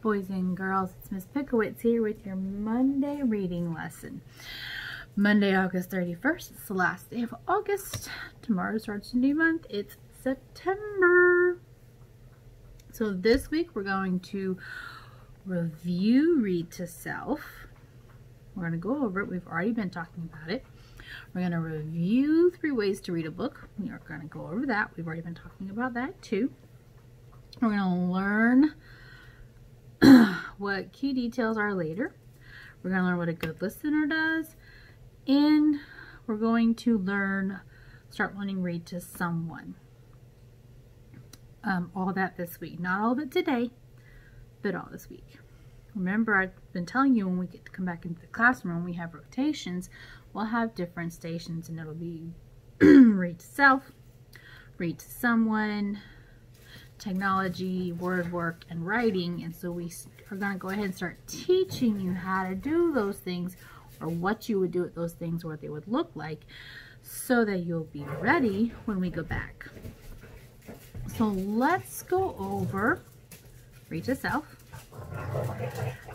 Boys and girls, it's Miss Pickowitz here with your Monday reading lesson. Monday, August 31st. It's the last day of August. Tomorrow starts a new month. It's September. So this week we're going to review Read to Self. We're going to go over it. We've already been talking about it. We're going to review 3 ways to read a book. We are going to go over that. We've already been talking about that too. We're going to learn what key details are later. We're going to learn what a good listener does. And we're going to start learning read to someone. All that this week. Not all of it today, but all this week. Remember, I've been telling you when we get to come back into the classroom, when we have rotations, we'll have different stations, and it'll be read to self, read to someone, technology, word work, and writing. And so we are going to go ahead and start teaching you how to do those things, or what you would do with those things, or what they would look like, so that you'll be ready when we go back. So let's go over Read to Self.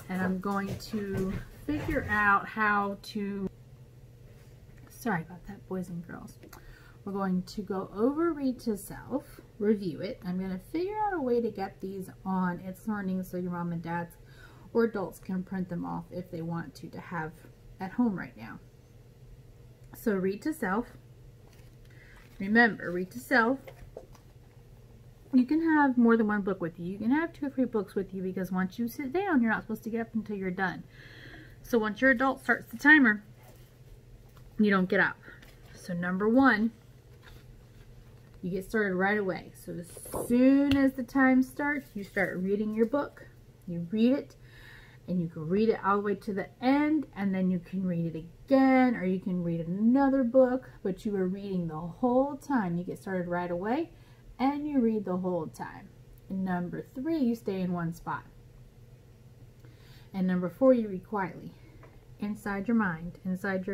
And I'm going to figure out how to, sorry about that, boys and girls. We're going to go over Read to Self, review it. I'm going to figure out a way to get these on It's Learning so your mom and dads or adults can print them off if they want to have at home right now. So Read to Self. Remember, Read to Self. You can have more than one book with you. You can have 2 or 3 books with you, because once you sit down, you're not supposed to get up until you're done. So once your adult starts the timer, you don't get up. So number 1, you get started right away. So as soon as the time starts, you start reading your book. You read it, and you can read it all the way to the end, and then you can read it again, or you can read another book, but you are reading the whole time. You get started right away, and you read the whole time. And number 3, you stay in one spot. And number 4, you read quietly. Inside your mind, inside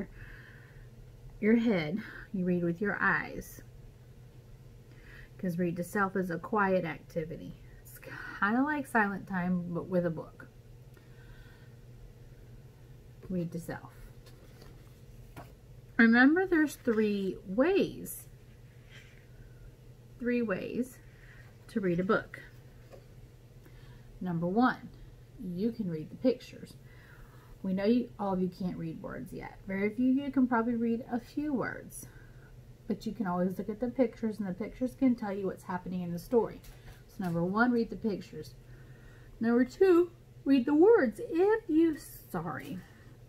your head, you read with your eyes. Because Read to Self is a quiet activity. It's kind of like silent time, but with a book. Read to Self. Remember, there's 3 ways. 3 ways to read a book. Number 1, you can read the pictures. We know all of you can't read words yet. Very few of you can probably read a few words, but you can always look at the pictures, and the pictures can tell you what's happening in the story. So number 1, read the pictures. Number 2, read the words.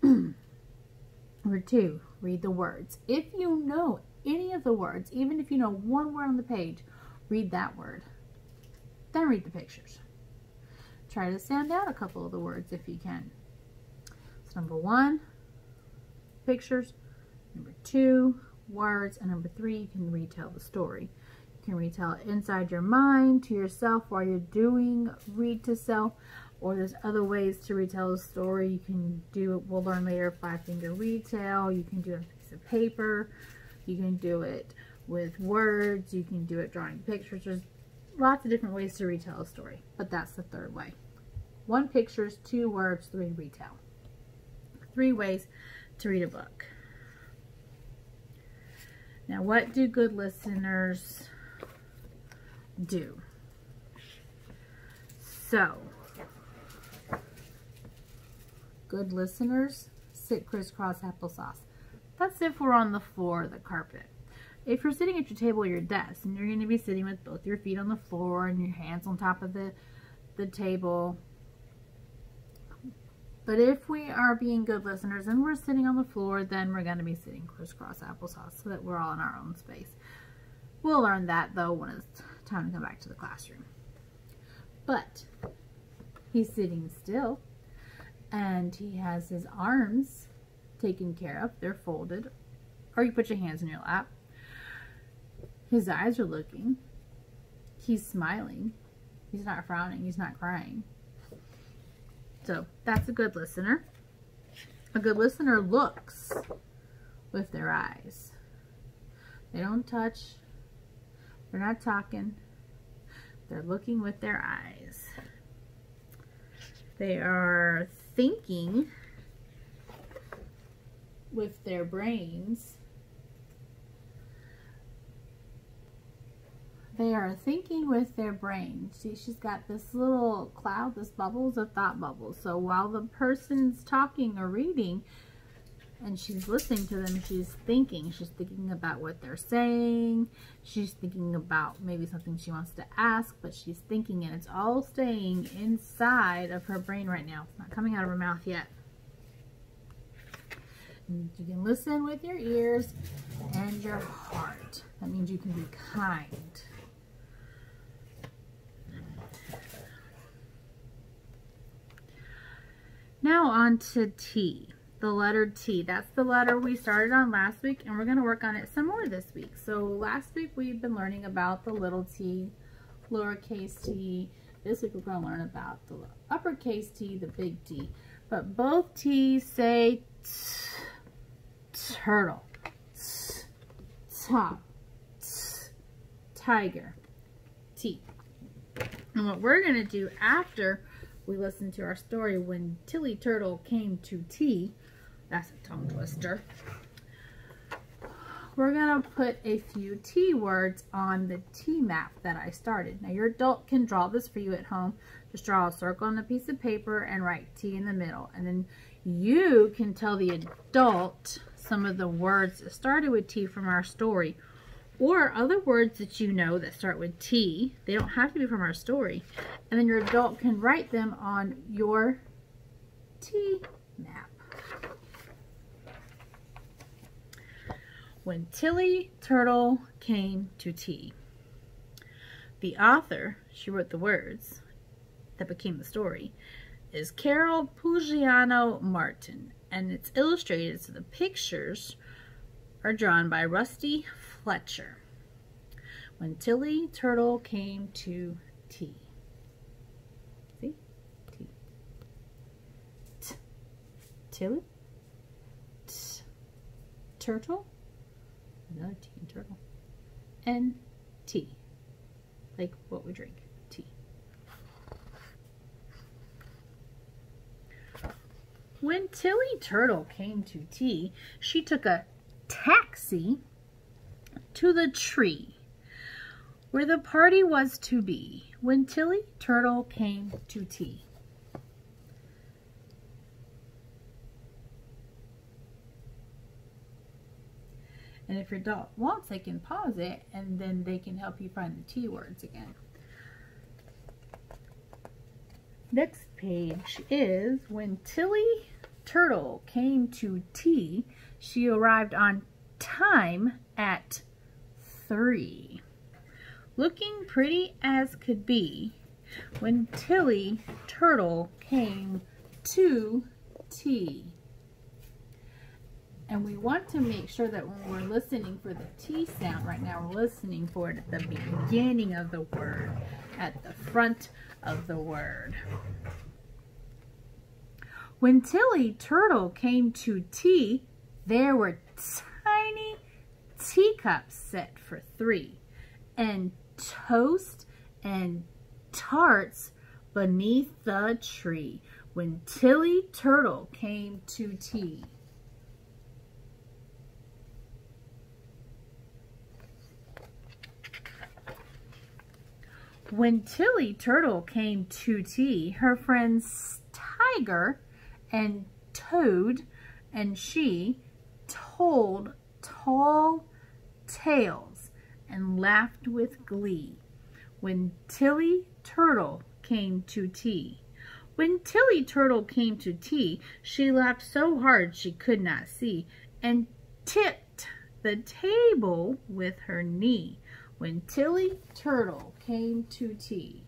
Number 2, read the words. If you know any of the words, even if you know one word on the page, read that word. Then read the pictures. Try to sound out a couple of the words if you can. So number 1, pictures. Number 2, words. And number 3, you can retell the story. You can retell it inside your mind to yourself while you're doing Read to Self. Or there's other ways to retell a story. You can do it, we'll learn later, 5-finger retell. You can do it on a piece of paper. You can do it with words. You can do it drawing pictures. There's lots of different ways to retell a story. But that's the 3rd way. 1 pictures, 2 words, 3 retell. 3 ways to read a book. Now, what do good listeners do? So, good listeners sit crisscross applesauce. That's if we're on the floor or the carpet. If you're sitting at your table or your desk, and you're going to be sitting with both your feet on the floor and your hands on top of the table. But if we are being good listeners and we're sitting on the floor, then we're going to be sitting crisscross applesauce so that we're all in our own space. We'll learn that, though, when it's time to come back to the classroom. But he's sitting still, and he has his arms taken care of. They're folded, or you put your hands in your lap. His eyes are looking. He's smiling. He's not frowning. He's not crying. So that's a good listener. A good listener looks with their eyes. They don't touch. They're not talking. They're looking with their eyes. They are thinking with their brains. They are thinking with their brains. See, she's got this little cloud, this bubbles of thought bubbles. So while the person's talking or reading and she's listening to them, she's thinking. She's thinking about what they're saying. She's thinking about maybe something she wants to ask, but she's thinking, and it's all staying inside of her brain right now. It's not coming out of her mouth yet. And you can listen with your ears and your heart. That means you can be kind. Now on to T, the letter T. That's the letter we started on last week, and we're going to work on it some more this week. So last week we've been learning about the little t, lowercase t. This week we're going to learn about the uppercase T, the big T. But both T's say turtle, top, tiger, T. And what we're going to do after we listen to our story, When Tilly Turtle Came to T, that's a tongue twister, we're going to put a few T words on the T map that I started. Now your adult can draw this for you at home. Just draw a circle on a piece of paper and write T in the middle. And then you can tell the adult some of the words that started with T from our story, or other words that you know that start with T. They don't have to be from our story. And then your adult can write them on your T map. When Tilly Turtle Came to T. The author, she wrote the words that became the story, is Carol Pugliano Martin, and it's illustrated, so the pictures are drawn by Rusty Fletcher. When Tilly Turtle Came to T. See? T. T. Tilly. T. Turtle. Another T in turtle. And T. Like what we drink. Tea. When Tilly Turtle came to T, she took a taxi to the tree where the party was to be. When Tilly Turtle came to T. And if your adult wants, they can pause it and then they can help you find the T words again. Next page is When Tilly Turtle Came to T, she arrived on time at 3. Looking pretty as could be, when Tilly Turtle came to T. And we want to make sure that when we're listening for the T sound right now, we're listening for it at the beginning of the word, at the front of the word. When Tilly Turtle came to T, there were tiny teacups set for 3, and toast and tarts beneath the tree. When Tilly Turtle came to T. When Tilly Turtle came to T, her friends Tiger and Toad and she told tall tales and laughed with glee. When Tilly Turtle came to T. When Tilly Turtle came to T, she laughed so hard she could not see, and tipped the table with her knee. When Tilly Turtle came to T.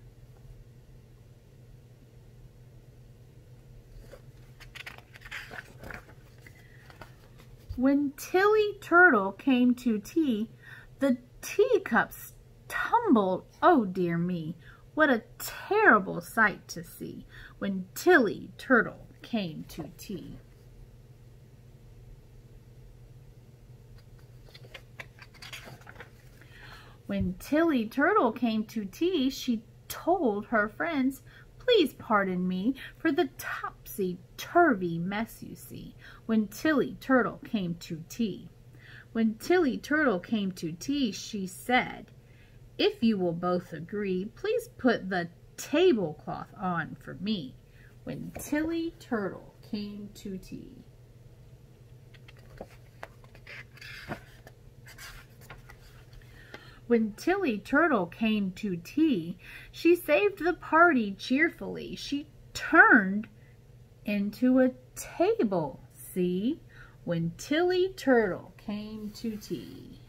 When Tilly Turtle came to T, the teacups tumbled, oh dear me, what a terrible sight to see. When Tilly Turtle came to T. When Tilly Turtle came to T, she told her friends Please pardon me for the topsy-turvy mess you see, when Tilly Turtle came to tea. When Tilly Turtle came to tea, she said, if you will both agree, please put the tablecloth on for me. When Tilly Turtle came to tea. When Tilly Turtle came to tea, she saved the party cheerfully. She turned into a table, see? When Tilly Turtle came to tea.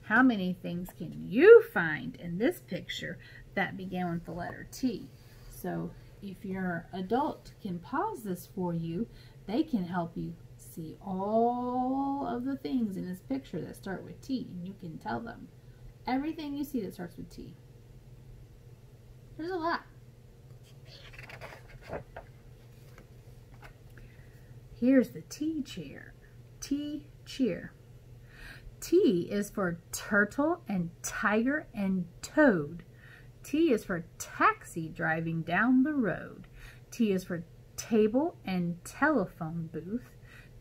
How many things can you find in this picture that began with the letter T? So if your adult can pause this for you, they can help you see all of the things in this picture that start with T, and you can tell them everything you see that starts with T. There's a lot. Here's the T chair. T cheer. T is for turtle and tiger and toad. T is for taxi driving down the road. T is for table and telephone booth.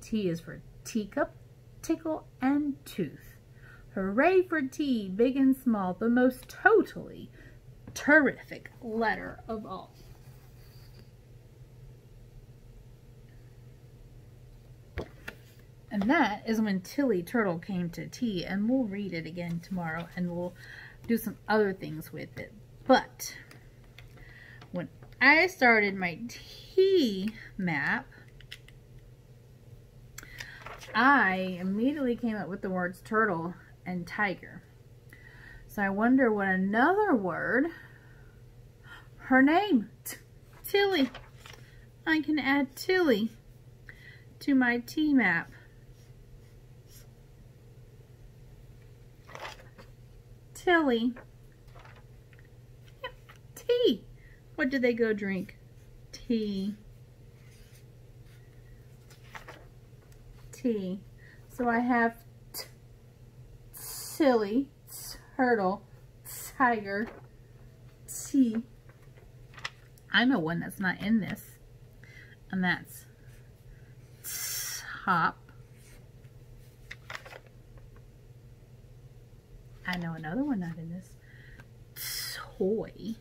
T is for teacup, tickle, and tooth. Hooray for T, big and small, the most totally terrific letter of all. And that is when Tilly Turtle came to tea, and we'll read it again tomorrow, and we'll do some other things with it. But when I started my tea map, I immediately came up with the words turtle and tiger. So I wonder what another word, her name, Tilly. I can add Tilly to my tea map. Tilly. Yeah, tea. What did they go drink? Tea. Tea. So I have Tilly, turtle, tiger, tea. I know one that's not in this, and that's top. I know another one not in this. Toy.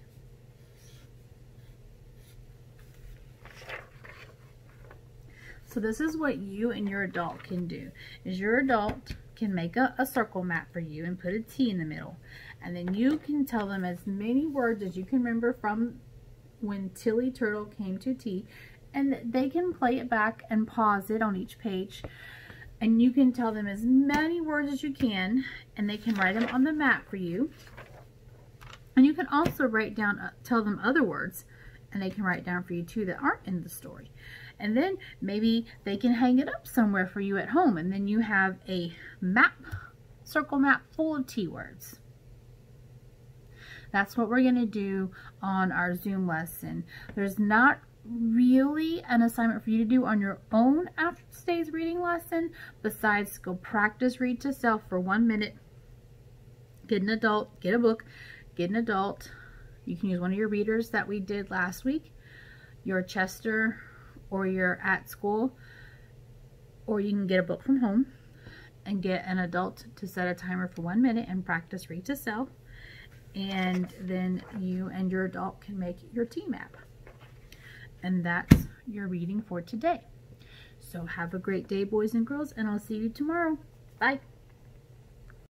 So this is what you and your adult can do. Is your adult can make a circle map for you and put a T in the middle. And then you can tell them as many words as you can remember from when Tilly Turtle came to tea. And they can play it back and pause it on each page. And you can tell them as many words as you can, and they can write them on the map for you. And you can also write down, tell them other words, and they can write down for you too that aren't in the story. And then maybe they can hang it up somewhere for you at home, and then you have a map, circle map full of T words. That's what we're going to do on our Zoom lesson. There's not really an assignment for you to do on your own after today's reading lesson besides go practice read to self for 1 minute, get an adult, get a book, get an adult. You can use one of your readers that we did last week, your Chester or your at school, or you can get a book from home and get an adult to set a timer for 1 minute and practice read to self, and then you and your adult can make your T map. And that's your reading for today. So have a great day, boys and girls, and I'll see you tomorrow. Bye.